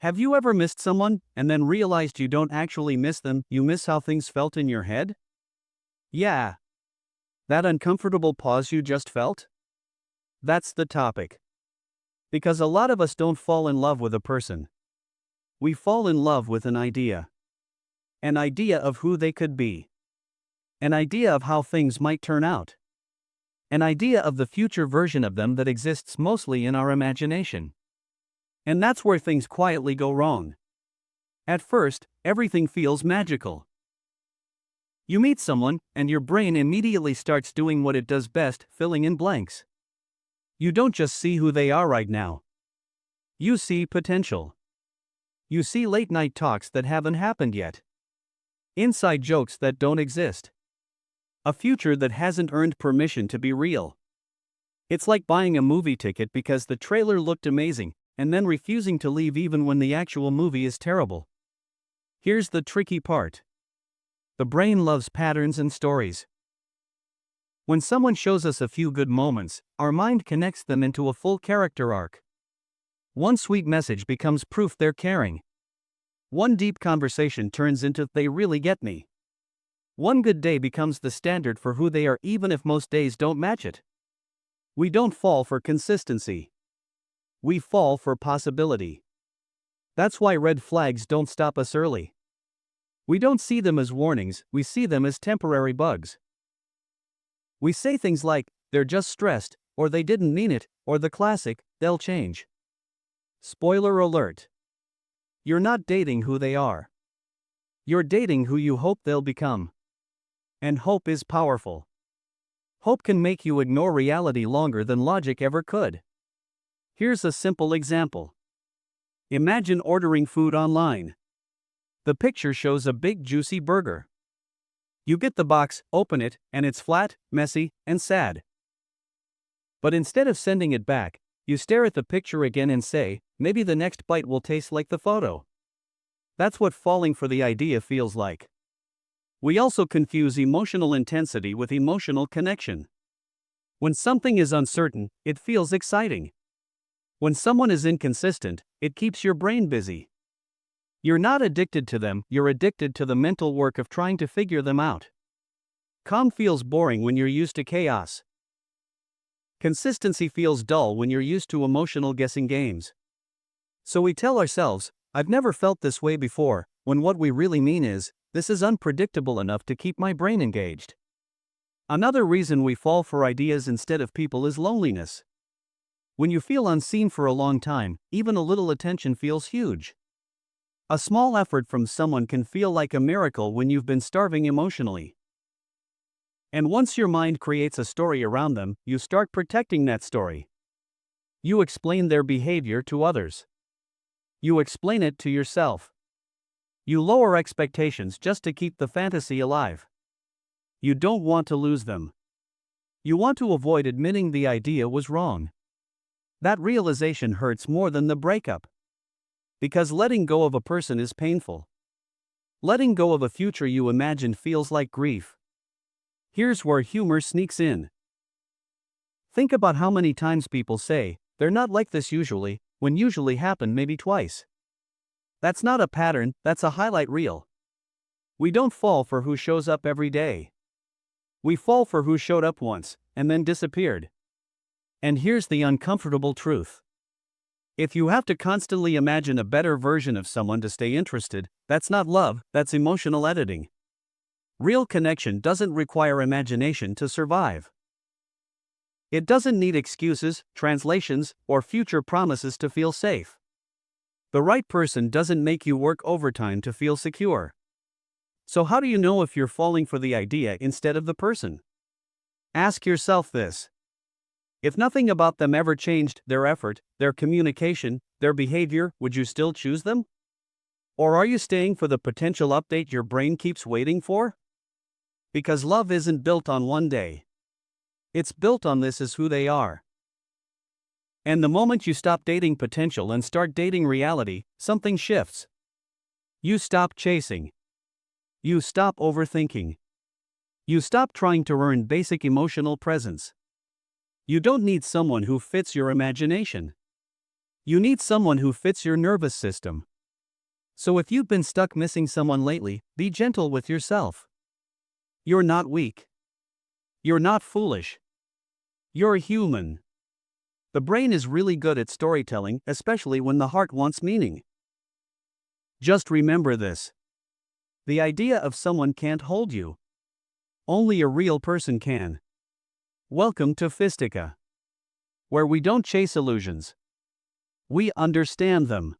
Have you ever missed someone and then realized you don't actually miss them, you miss how things felt in your head? Yeah, that uncomfortable pause you just felt? That's the topic. Because a lot of us don't fall in love with a person. We fall in love with an idea. An idea of who they could be. An idea of how things might turn out. An idea of the future version of them that exists mostly in our imagination. And that's where things quietly go wrong. At first, everything feels magical. You meet someone, and your brain immediately starts doing what it does best, filling in blanks. You don't just see who they are right now. You see potential. You see late-night talks that haven't happened yet. Inside jokes that don't exist. A future that hasn't earned permission to be real. It's like buying a movie ticket because the trailer looked amazing, and then refusing to leave even when the actual movie is terrible. Here's the tricky part. The brain loves patterns and stories. When someone shows us a few good moments, our mind connects them into a full character arc. One sweet message becomes proof they're caring. One deep conversation turns into "they really get me." One good day becomes the standard for who they are, even if most days don't match it. We don't fall for consistency. We fall for possibility. That's why red flags don't stop us early. We don't see them as warnings, we see them as temporary bugs. We say things like, "they're just stressed," or "they didn't mean it," or the classic, "they'll change." Spoiler alert. You're not dating who they are. You're dating who you hope they'll become. And hope is powerful. Hope can make you ignore reality longer than logic ever could. Here's a simple example. Imagine ordering food online. The picture shows a big juicy burger. You get the box, open it, and it's flat, messy, and sad. But instead of sending it back, you stare at the picture again and say, "maybe the next bite will taste like the photo." That's what falling for the idea feels like. We also confuse emotional intensity with emotional connection. When something is uncertain, it feels exciting. When someone is inconsistent, it keeps your brain busy. You're not addicted to them, you're addicted to the mental work of trying to figure them out. Calm feels boring when you're used to chaos. Consistency feels dull when you're used to emotional guessing games. So we tell ourselves, "I've never felt this way before," when what we really mean is, "this is unpredictable enough to keep my brain engaged." Another reason we fall for ideas instead of people is loneliness. When you feel unseen for a long time, even a little attention feels huge. A small effort from someone can feel like a miracle when you've been starving emotionally. And once your mind creates a story around them, you start protecting that story. You explain their behavior to others. You explain it to yourself. You lower expectations just to keep the fantasy alive. You don't want to lose them. You want to avoid admitting the idea was wrong. That realization hurts more than the breakup. Because letting go of a person is painful. Letting go of a future you imagined feels like grief. Here's where humor sneaks in. Think about how many times people say, "they're not like this usually," when usually happened maybe twice. That's not a pattern, that's a highlight reel. We don't fall for who shows up every day. We fall for who showed up once, and then disappeared. And here's the uncomfortable truth. If you have to constantly imagine a better version of someone to stay interested, that's not love, that's emotional editing. Real connection doesn't require imagination to survive. It doesn't need excuses, translations, or future promises to feel safe. The right person doesn't make you work overtime to feel secure. So how do you know if you're falling for the idea instead of the person? Ask yourself this. If nothing about them ever changed, their effort, their communication, their behavior, would you still choose them? Or are you staying for the potential update your brain keeps waiting for? Because love isn't built on one day. It's built on "this is who they are." And the moment you stop dating potential and start dating reality, something shifts. You stop chasing. You stop overthinking. You stop trying to earn basic emotional presence. You don't need someone who fits your imagination. You need someone who fits your nervous system. So if you've been stuck missing someone lately, be gentle with yourself. You're not weak. You're not foolish. You're human. The brain is really good at storytelling, especially when the heart wants meaning. Just remember this. The idea of someone can't hold you. Only a real person can. Welcome to Fistica, where we don't chase illusions. We understand them.